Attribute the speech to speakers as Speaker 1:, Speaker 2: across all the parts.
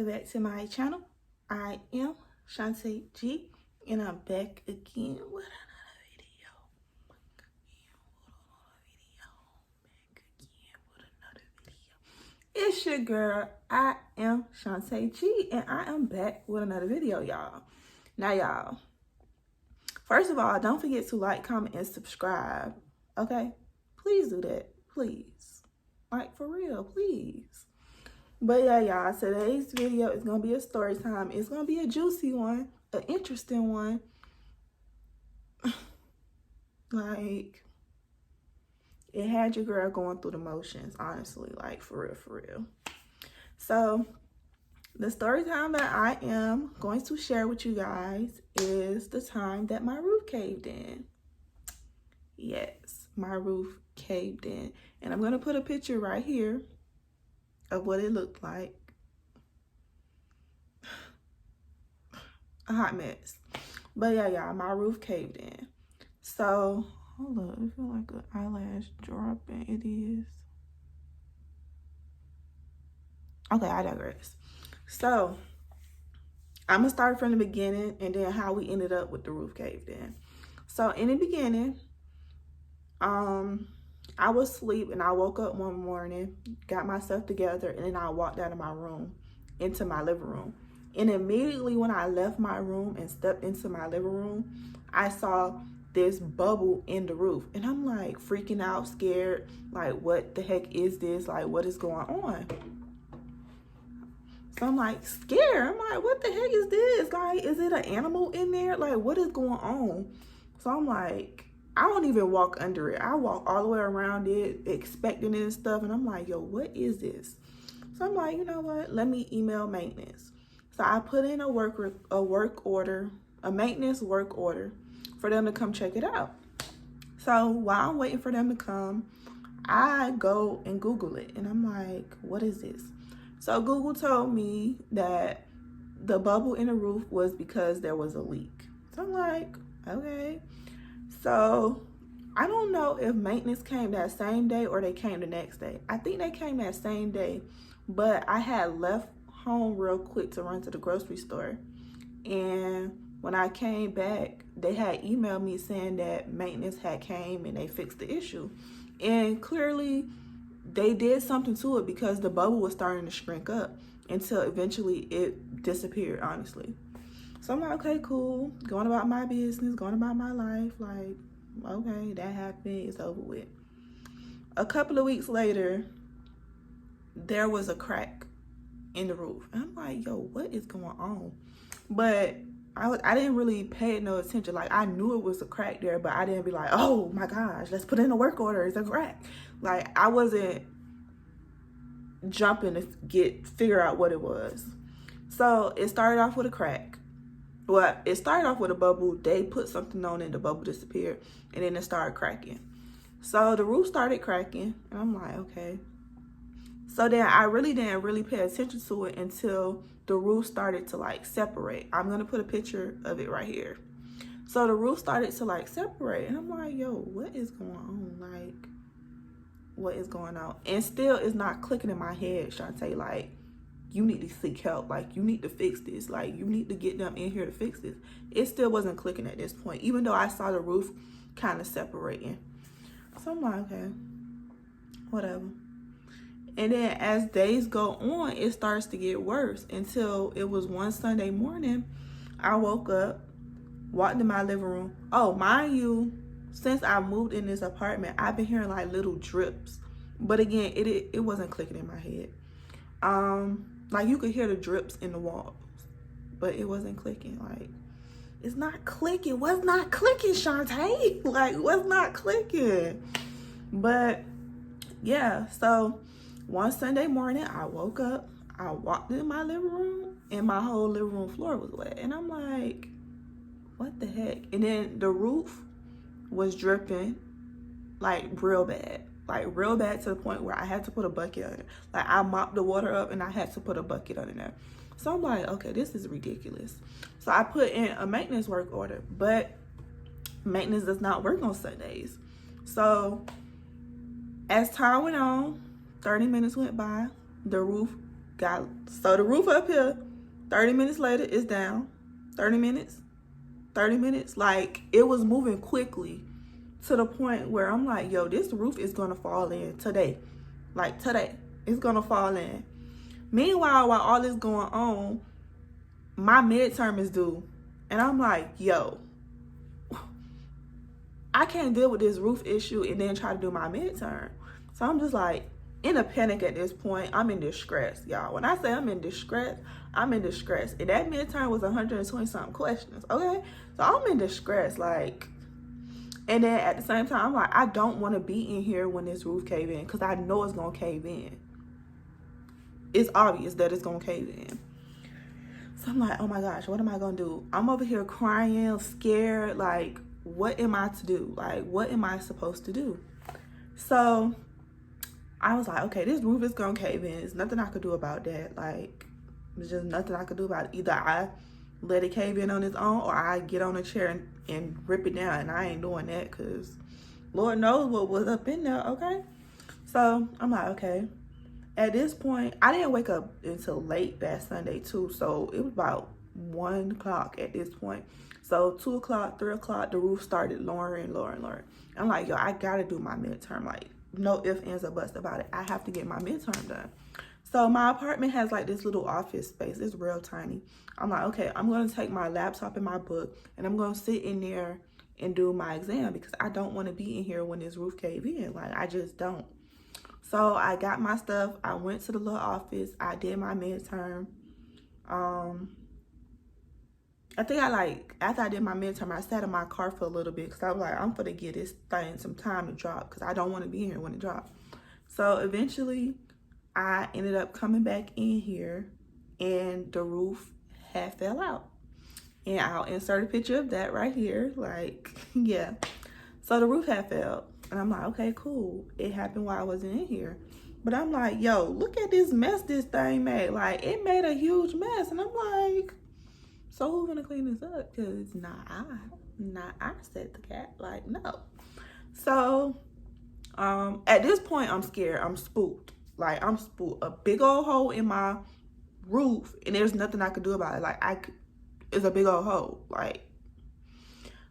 Speaker 1: welcome back to my channel. I am Shantae G, and I'm back again with another video. It's your girl, I am Shantae G, and I am back with another video, y'all. Now, y'all, first of all, don't forget to like, comment, and subscribe, okay? Please do that, please. Like, for real, please. But yeah, y'all, today's video is going to be a story time. It's going to be a juicy one, an interesting one. Like, it had your girl going through the motions, honestly, like, for real, for real. So, the story time that I am going to share with you guys is the time that my roof caved in. Yes, my roof caved in. And I'm going to put a picture right here of what it looked like. A hot mess. But yeah, y'all, my roof caved in. So, hold up, I feel like an eyelash dropping. It is. Okay, I digress. So, I'm gonna start from the beginning and then how we ended up with the roof caved in. So, in the beginning, I was asleep and I woke up one morning, got myself together, and then I walked out of my room into my living room. And immediately when I left my room and stepped into my living room, I saw this bubble in the roof. And I'm like freaking out, scared, like what the heck is this? Like what is going on? So I'm like scared. I'm like, what the heck is this? Like, is it an animal in there? Like, what is going on? So I'm like, I don't even walk under it. I walk all the way around it, expecting it and stuff. And I'm like, yo, what is this? So I'm like, you know what? Let me email maintenance. So I put in a maintenance work order for them to come check it out. So while I'm waiting for them to come, I go and Google it. And I'm like, what is this? So Google told me that the bubble in the roof was because there was a leak. So I'm like, okay. So I don't know if maintenance came that same day or they came the next day. I think they came that same day, but I had left home real quick to run to the grocery store. And when I came back, they had emailed me saying that maintenance had came and they fixed the issue. And clearly they did something to it because the bubble was starting to shrink up until eventually it disappeared, honestly. So I'm like, okay, cool. Going about my business, going about my life. Like, okay, that happened. It's over with. A couple of weeks later, there was a crack in the roof. And I'm like, yo, what is going on? But I didn't really pay no attention. Like, I knew it was a crack there, but I didn't be like, oh my gosh, let's put in a work order. It's a crack. Like, I wasn't jumping to figure out what it was. So it started off with a crack. Well, it started off with a bubble. They put something on it, the bubble disappeared, and then it started cracking. So the roof started cracking, and I'm like, okay. So then I really didn't pay attention to it until the roof started to like separate. I'm gonna put a picture of it right here. So the roof started to like separate, and I'm like, yo, what is going on? Like, what is going on? And still, it's not clicking in my head, Shantae, like, you need to seek help. Like, you need to fix this. Like, you need to get them in here to fix this. It still wasn't clicking at this point, even though I saw the roof kind of separating. So I'm like, okay, whatever. And then as days go on, it starts to get worse until it was one Sunday morning. I woke up, walked in my living room. Oh, mind you, since I moved in this apartment, I've been hearing like little drips. But again, it wasn't clicking in my head. Like, you could hear the drips in the walls, but it wasn't clicking. Like, it's not clicking. What's not clicking, Shantae? Like, what's not clicking? But yeah, so one Sunday morning, I woke up, I walked in my living room, and my whole living room floor was wet. And I'm like, what the heck? And then the roof was dripping like real bad. Like real bad to the point where I had to put a bucket on it. Like, I mopped the water up and I had to put a bucket under there. So I'm like, okay, this is ridiculous. So I put in a maintenance work order, but maintenance does not work on Sundays. So as time went on, 30 minutes went by, the roof So the roof up here, 30 minutes later, it's down. 30 minutes. Like, it was moving quickly to the point where I'm like, yo, this roof is going to fall in today. Like, today. It's going to fall in. Meanwhile, while all this going on, my midterm is due. And I'm like, yo, I can't deal with this roof issue and then try to do my midterm. So I'm just like in a panic at this point. I'm in distress, y'all. When I say I'm in distress, I'm in distress. And that midterm was 120 something questions, okay? So I'm in distress, like, and then at the same time, I'm like, I don't want to be in here when this roof cave in because I know it's going to cave in. It's obvious that it's going to cave in. So I'm like, oh my gosh, what am I going to do? I'm over here crying, scared, like, what am I to do? Like, what am I supposed to do? So I was like, okay, this roof is gonna cave in. There's nothing I could do about that. Like, there's just nothing I could do about it. Either I let it cave in on its own or I get on a chair and rip it down. And I ain't doing that because Lord knows what was up in there, okay? So I'm like, okay. At this point, I didn't wake up until late that Sunday too. So it was about 1 o'clock at this point. So 2 o'clock, 3 o'clock, the roof started lowering. I'm like, yo, I gotta do my midterm. Like, no ifs, ands, or buts about it. I have to get my midterm done. So my apartment has like this little office space. It's real tiny. I'm like, okay, I'm gonna take my laptop and my book and I'm gonna sit in there and do my exam because I don't want to be in here when this roof cave in. Like, I just don't. So I got my stuff. I went to the little office. I did my midterm. I think after I did my midterm, I sat in my car for a little bit because I was like, I'm gonna give this thing some time to drop because I don't want to be here when it drops. So eventually, I ended up coming back in here and the roof had fell out. And I'll insert a picture of that right here. Like, yeah. So the roof had fell. And I'm like, okay, cool. It happened while I wasn't in here. But I'm like, yo, look at this mess this thing made. Like, it made a huge mess. And I'm like, so who's gonna clean this up? Because not I set the cat. Like, no. So at this point, I'm scared. I'm spooked. Like, I'm spooked. A big old hole in my roof, and there's nothing I could do about it. Like, it's a big old hole. Like,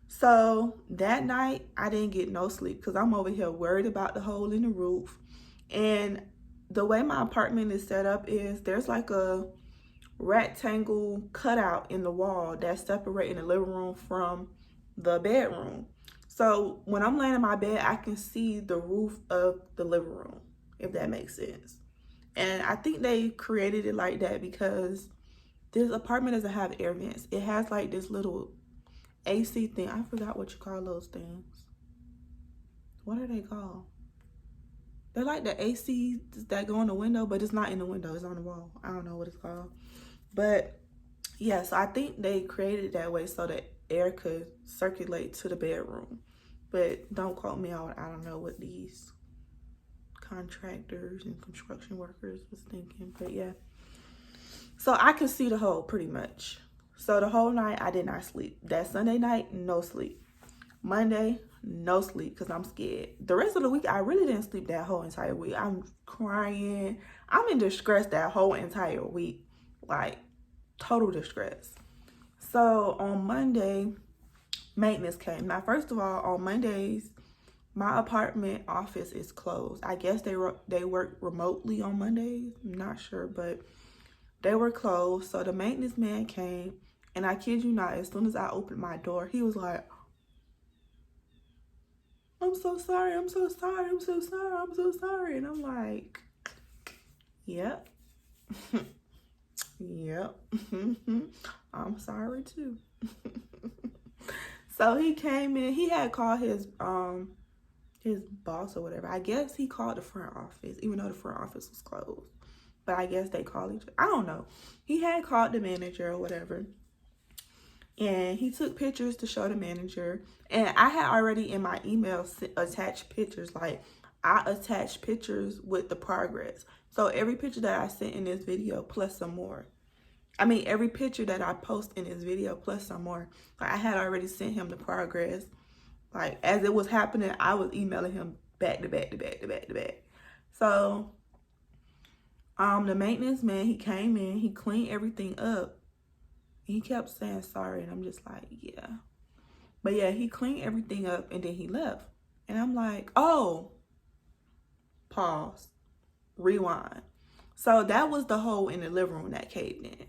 Speaker 1: so that night I didn't get no sleep because I'm over here worried about the hole in the roof. And the way my apartment is set up is there's like a rectangle cutout in the wall that's separating the living room from the bedroom. So when I'm laying in my bed, I can see the roof of the living room, if that makes sense. And I think they created it like that because this apartment doesn't have air vents. It has like this little AC thing. I forgot what you call those things. What are they called? They're like the AC that go in the window, but it's not in the window. It's on the wall. I don't know what it's called. But yeah, so I think they created it that way so that air could circulate to the bedroom. But don't quote me out. I don't know what these contractors and construction workers was thinking. But yeah. So I could see the hole pretty much. So the whole night I did not sleep. That Sunday night, no sleep. Monday, no sleep because I'm scared. The rest of the week, I really didn't sleep that whole entire week. I'm crying. I'm in distress that whole entire week. Like, total distress. So on Monday, maintenance came. Now, first of all, on Mondays, my apartment office is closed. I guess they work remotely on Mondays. I'm not sure, but they were closed. So the maintenance man came, and I kid you not, as soon as I opened my door, he was like, I'm so sorry, I'm so sorry, I'm so sorry, I'm so sorry. And I'm like, yep. Yep. I'm sorry too. So he came in, he had called his boss or whatever. I guess he called the front office, even though the front office was closed. But I guess they call each other. I don't know. He had called the manager or whatever. And he took pictures to show the manager. And I had already in my email attached pictures. Like, I attached pictures with the progress. So every picture that I sent in this video plus some more. I mean, every picture that I post in this video plus some more. Like, I had already sent him the progress. Like, as it was happening, I was emailing him back to back to back to back to back. So The maintenance man, he came in, he cleaned everything up. He kept saying sorry, and I'm just like, yeah. But yeah, he cleaned everything up, and then he left. And I'm like, oh, pause, rewind. So that was the hole in the living room that caved in.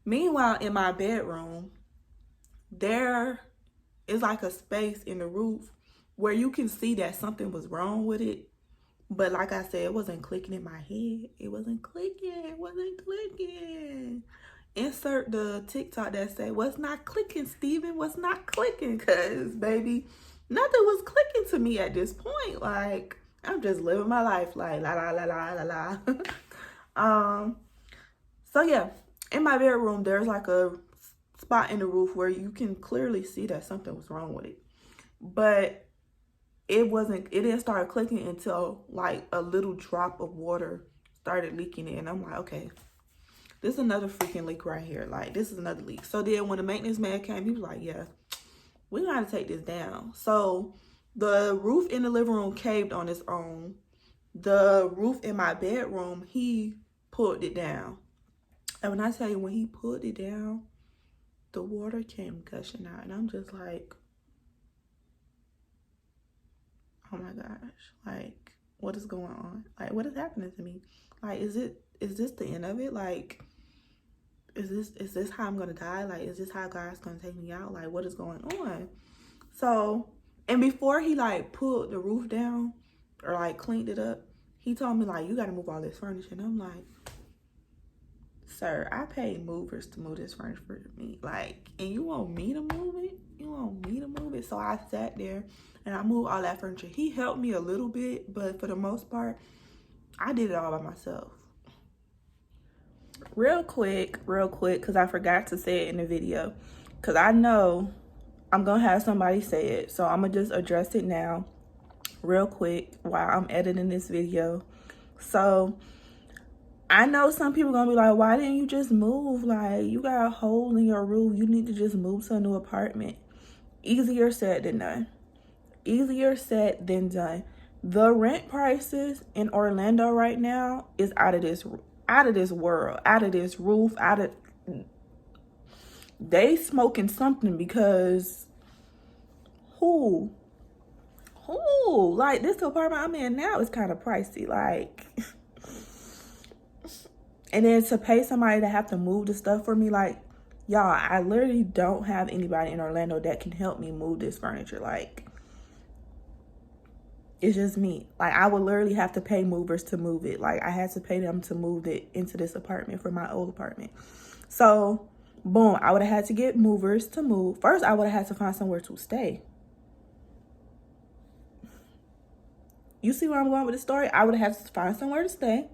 Speaker 1: Meanwhile, in my bedroom, there is like a space in the roof where you can see that something was wrong with it. But like I said, it wasn't clicking in my head. It wasn't clicking. It wasn't clicking. Insert the TikTok that say, what's not clicking, Steven? What's not clicking? Because, baby, nothing was clicking to me at this point. Like, I'm just living my life like la la la la la la. So yeah, in my bedroom, there's like a spot in the roof where you can clearly see that something was wrong with it. But it didn't start clicking until like a little drop of water started leaking in. I'm like, okay, this is another freaking leak right here. Like, this is another leak. So then when the maintenance man came, he was like, yeah, we gotta take this down. So the roof in the living room caved on its own. The roof in my bedroom, he pulled it down. And when I tell you, when he pulled it down, the water came gushing out. And I'm just like, oh my gosh, like, what is going on? Like, what is happening to me? Like, is this the end of it? Like, is this how I'm gonna die? Like, is this how God's gonna take me out? Like, what is going on? So, and before he like pulled the roof down or like cleaned it up, he told me like, you gotta move all this furniture. And I'm like, sir, I paid movers to move this furniture for me. Like, and you want me to move it? You want me to move it? So I sat there and I moved all that furniture. He helped me a little bit, but for the most part, I did it all by myself. Real quick, because I forgot to say it in the video. Because I know I'm going to have somebody say it. So I'm going to just address it now real quick while I'm editing this video. So I know some people are going to be like, why didn't you just move? Like, you got a hole in your roof. You need to just move to a new apartment. Easier said than done. Easier said than done. The rent prices in Orlando right now is out of this world, out of this roof, they smoking something because like, this apartment I'm in now is kind of pricey, like, and then to pay somebody to have to move the stuff for me, like, y'all, I literally don't have anybody in Orlando that can help me move this furniture. Like, it's just me. Like, I would literally have to pay movers to move it. Like, I had to pay them to move it into this apartment from my old apartment. So, boom, I would have had to get movers to move. First, I would have had to find somewhere to stay. You see where I'm going with the story? I would have had to find somewhere to stay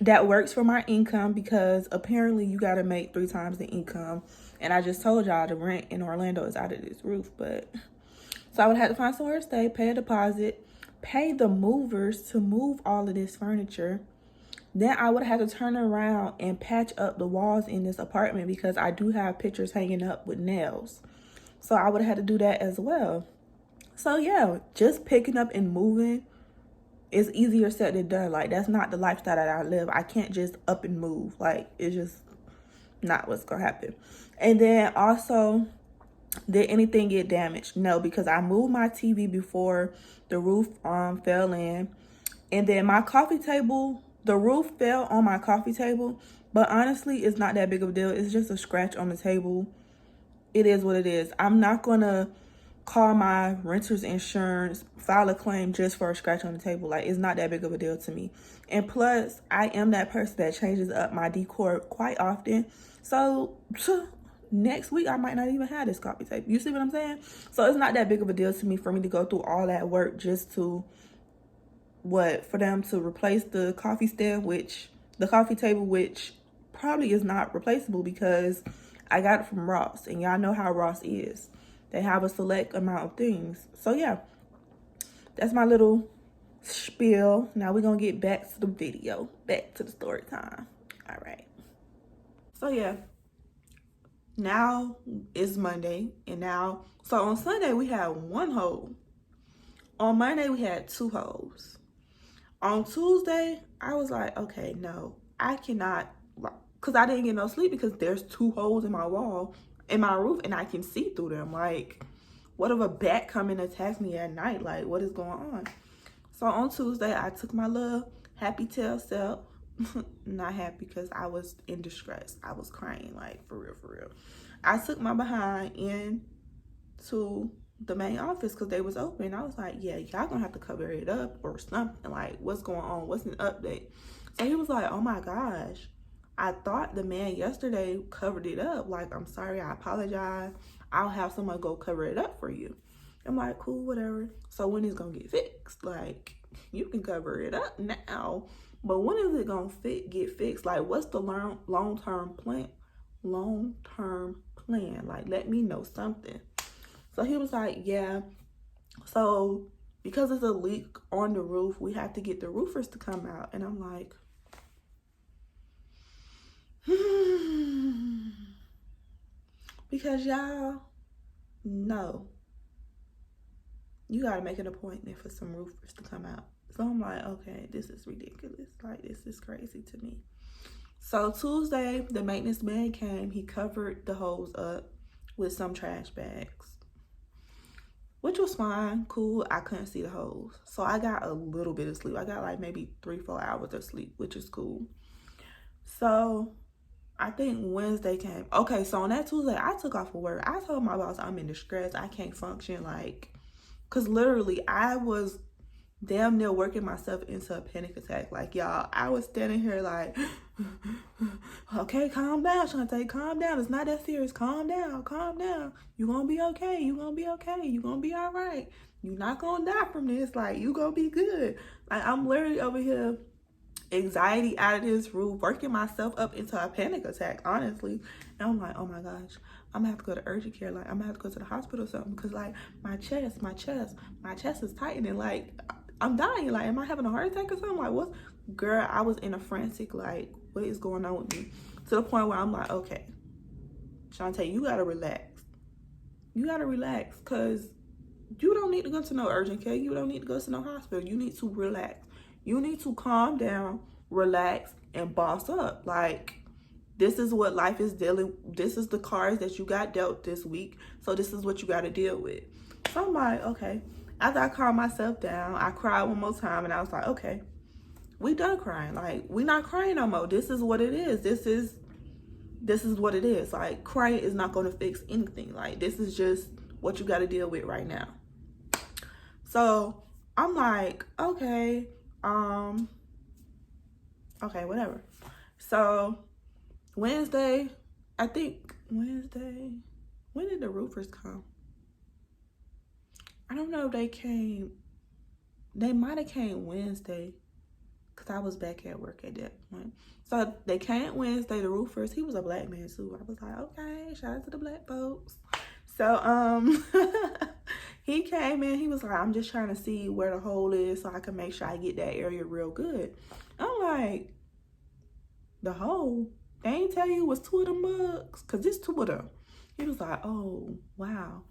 Speaker 1: that works for my income, because apparently you got to make 3 times the income. And I just told y'all the rent in Orlando is out of this roof, but... So I would have to find somewhere to stay, pay a deposit, pay the movers to move all of this furniture. Then I would have to turn around and patch up the walls in this apartment, because I do have pictures hanging up with nails. So I would have had to do that as well. So yeah, just picking up and moving is easier said than done. Like, that's not the lifestyle that I live. I can't just up and move. Like, it's just not what's gonna happen. And then also, did anything get damaged? No, because I moved my TV before the roof fell in. And then my coffee table, the roof fell on my coffee table, but honestly, it's not that big of a deal. It's just a scratch on the table. It is what it is. I'm not gonna call my renter's insurance, file a claim just for a scratch on the table. Like, it's not that big of a deal to me. And plus, I am that person that changes up my decor quite often. So next week, I might not even have this coffee table. You see what I'm saying? So it's not that big of a deal to me for me to go through all that work just to, for them to replace the coffee stand, the coffee table, which probably is not replaceable because I got it from Ross. And y'all know how Ross is. They have a select amount of things. So yeah, that's my little spiel. Now we're going to get back to the video, back to the story time. All right. So yeah. Now it's Monday, and so on Sunday we had 1 hole. On Monday we had 2 holes. On Tuesday, I was like, okay, no, I cannot, because I didn't get no sleep because there's 2 holes in my wall, in my roof, and I can see through them. Like, what if a bat come and attack me at night? Like, what is going on? So on Tuesday, I took my little happy tail self. Not happy because I was in distress. I was crying, like, for real, for real. I took my behind into the main office because they was open. I was like, yeah, y'all gonna have to cover it up or something. Like, what's going on? What's an update? So he was like, oh my gosh, I thought the man yesterday covered it up. Like, I'm sorry, I apologize. I'll have someone go cover it up for you. I'm like, cool, whatever. So when is it gonna get fixed? Like, you can cover it up now, but when is it gonna get fixed? Like, what's the long-term plan? Long-term plan. Like, let me know something. So he was like, yeah. So because it's a leak on the roof, we have to get the roofers to come out. And I'm like, because y'all know you gotta make an appointment for some roofers to come out. So I'm like, okay, this is ridiculous. Like, this is crazy to me. So Tuesday, the maintenance man came. He covered the holes up with some trash bags, which was fine, cool. I couldn't see the holes. So I got a little bit of sleep. I got like maybe 3-4 hours of sleep, which is cool. So I think Wednesday came. Okay, so on that Tuesday, I took off of work. I told my boss I'm in distress. I can't function, like, because literally I was damn near working myself into a panic attack. Like, y'all, I was standing here like, okay, calm down, Shantae, calm down. It's not that serious. Calm down, calm down. You gonna be okay. You gonna be okay. You gonna be all right. You not gonna die from this. Like, you gonna be good. Like, I'm literally over here, anxiety out of this roof, working myself up into a panic attack, honestly. And I'm like, oh my gosh, I'm gonna have to go to urgent care. Like, I'm gonna have to go to the hospital or something, because like my chest is tightening. Like, I'm dying. Like, am I having a heart attack or something? Like, what? Girl, I was in a frantic, like, what is going on with me? To the point where I'm like, okay, Shantae, you gotta relax. You gotta relax, because you don't need to go to no urgent care. You don't need to go to no hospital. You need to relax. You need to calm down, relax, and boss up. Like, this is what life is dealing. This is the cards that you got dealt this week. So this is what you got to deal with. So I'm like, okay. After I calmed myself down, I cried one more time, and I was like, okay, we done crying. Like, we not crying no more. This is what it is. This is what it is. Like, crying is not going to fix anything. Like, this is just what you got to deal with right now. So I'm like, okay, okay, whatever. So Wednesday, I think Wednesday, when did the roofers come? I don't know if they came. They might have came Wednesday, because I was back at work at that point. So they came Wednesday, the roofers. He was a black man too. I was like, okay, shout out to the black folks. So he came in. He was like, I'm just trying to see where the hole is so I can make sure I get that area real good. I'm like, the hole? They ain't tell you it was 2 of them mugs? Because it's 2 of them. He was like, oh, wow.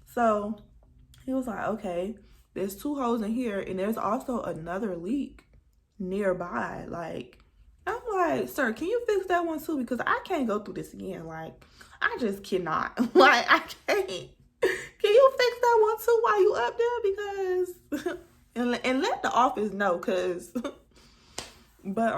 Speaker 1: So he was like, okay, there's 2 holes in here, and there's also another leak nearby. Like, I'm like, sir, can you fix that one too? Because I can't go through this again. Like, I just cannot. Like, I can't. Can you fix that one too while you up there? Because and let the office know, because but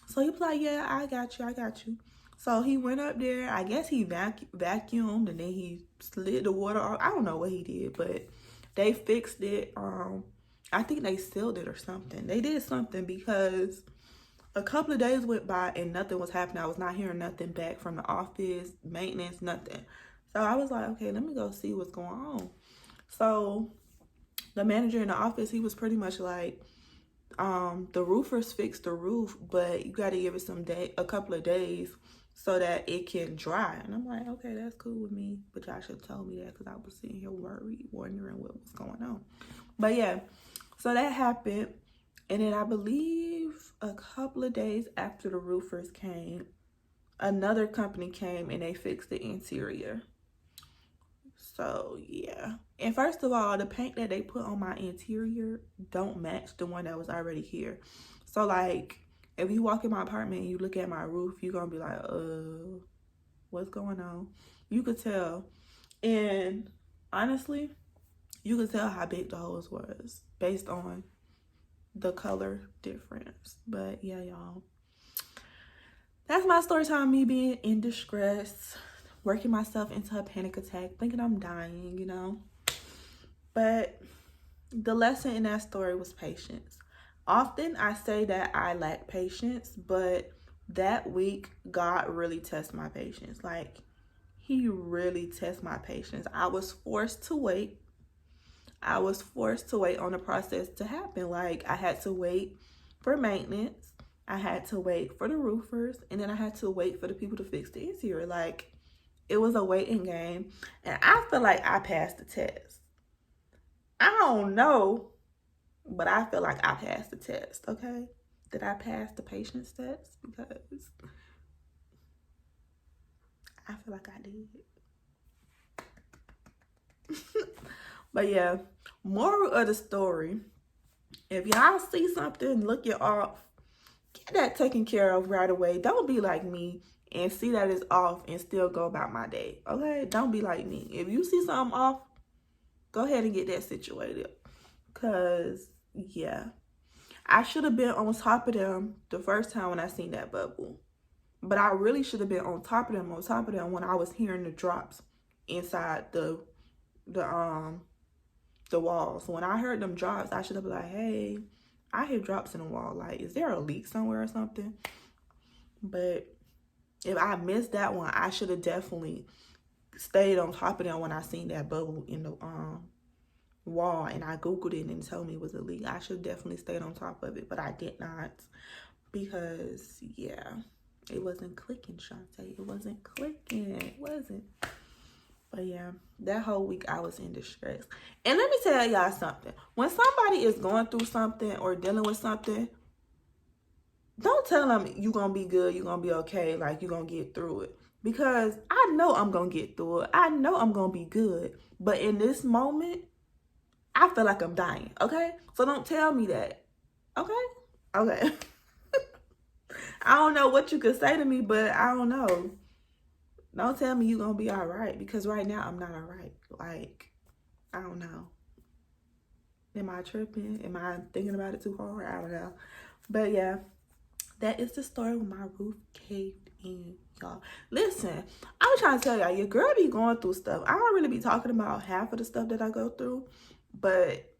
Speaker 1: so he was like, yeah, I got you. So he went up there. I guess he vacuumed, and then he slid the water off. I don't know what he did, but they fixed it. I think they sealed it or something. They did something, because a couple of days went by and nothing was happening. I was not hearing nothing back from the office, maintenance, nothing. So I was like, okay, let me go see what's going on. So the manager in the office, he was pretty much like, the roofers fixed the roof, but you got to give it a couple of days so that it can dry. And I'm like, okay, that's cool with me. But y'all should have told me that, because I was sitting here worried, wondering what was going on. But yeah, so that happened. And then I believe a couple of days after the roofers came, another company came and they fixed the interior. So yeah. And first of all, the paint that they put on my interior don't match the one that was already here. So like, if you walk in my apartment and you look at my roof, you're gonna be like, what's going on? You could tell. And honestly, you could tell how big the holes was based on the color difference. But yeah, y'all, that's my story time, me being in distress, working myself into a panic attack, thinking I'm dying, you know. But the lesson in that story was patience. Often I say that I lack patience, but that week God really tested my patience. Like, he really tested my patience. I was forced to wait. I was forced to wait on the process to happen. Like, I had to wait for maintenance. I had to wait for the roofers. And then I had to wait for the people to fix the interior. Like, it was a waiting game. And I feel like I passed the test. I don't know, but I feel like I passed the test, okay? Did I pass the patience test? Because I feel like I did. But yeah, moral of the story, if y'all see something, look it off, get that taken care of right away. Don't be like me and see that it's off and still go about my day, okay? Don't be like me. If you see something off, go ahead and get that situated. Because, yeah, I should have been on top of them the first time when I seen that bubble. But I really should have been on top of them when I was hearing the drops inside the walls. When I heard them drops, I should have been like, hey, I hear drops in the wall. Like, is there a leak somewhere or something? But if I missed that one, I should have definitely stayed on top of them when I seen that bubble in the wall and I Googled it and it told me it was a leak. I should have definitely stayed on top of it, but I did not because, yeah, it wasn't clicking, Shantae. It wasn't clicking. It wasn't. But yeah, that whole week I was in distress. And let me tell y'all something. When somebody is going through something or dealing with something, don't tell them you're going to be good, you're going to be okay, like you're going to get through it. Because I know I'm going to get through it. I know I'm going to be good. But in this moment, I feel like I'm dying, okay? So don't tell me that, okay? Okay. I don't know what you could say to me, but I don't know. Don't tell me you're going to be all right because right now I'm not all right. Like, I don't know. Am I tripping? Am I thinking about it too hard? I don't know. But yeah, that is the story when my roof caved in, y'all. Listen, I'm trying to tell y'all, your girl be going through stuff. I don't really be talking about half of the stuff that I go through, but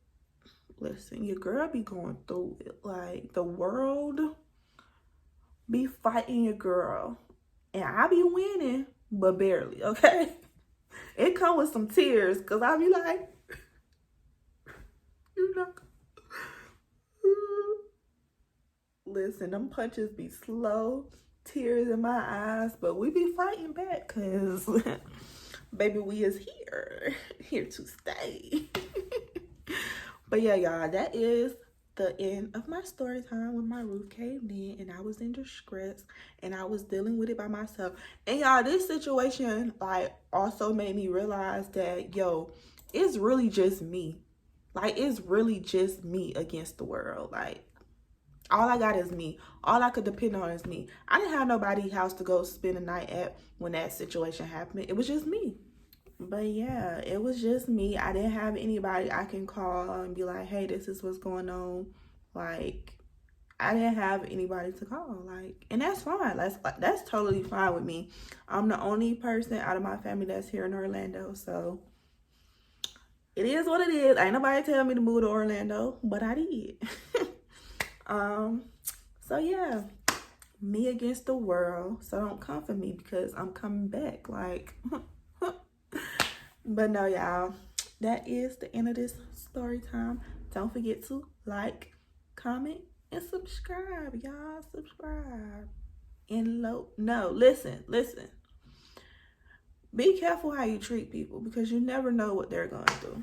Speaker 1: listen, your girl be going through it. Like, the world be fighting your girl. And I be winning, but barely, okay? It come with some tears, because I be like, you know. Listen, them punches be slow, tears in my eyes, but we be fighting back, because, baby, we is here to stay. But yeah, y'all, that is the end of my story time when my roof caved in and I was in distress and I was dealing with it by myself. And y'all, this situation like also made me realize that, yo, it's really just me. Like, it's really just me against the world. Like, all I got is me. All I could depend on is me. I didn't have nobody's house to go spend the night at when that situation happened. It was just me. But yeah, it was just me. I didn't have anybody I can call and be like, hey, this is what's going on. Like, I didn't have anybody to call. Like, and that's fine. That's totally fine with me. I'm the only person out of my family that's here in Orlando. So it is what it is. Ain't nobody tell me to move to Orlando, but I did. So yeah, me against the world. So don't come for me because I'm coming back. Like, but no, y'all, that is the end of this story time. Don't forget to like, comment, and subscribe, y'all. Subscribe. And listen. Be careful how you treat people because you never know what they're going through.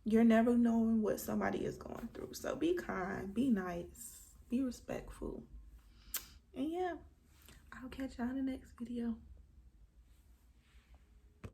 Speaker 1: You're never knowing what somebody is going through. So be kind, be nice, be respectful. And yeah, I'll catch y'all in the next video.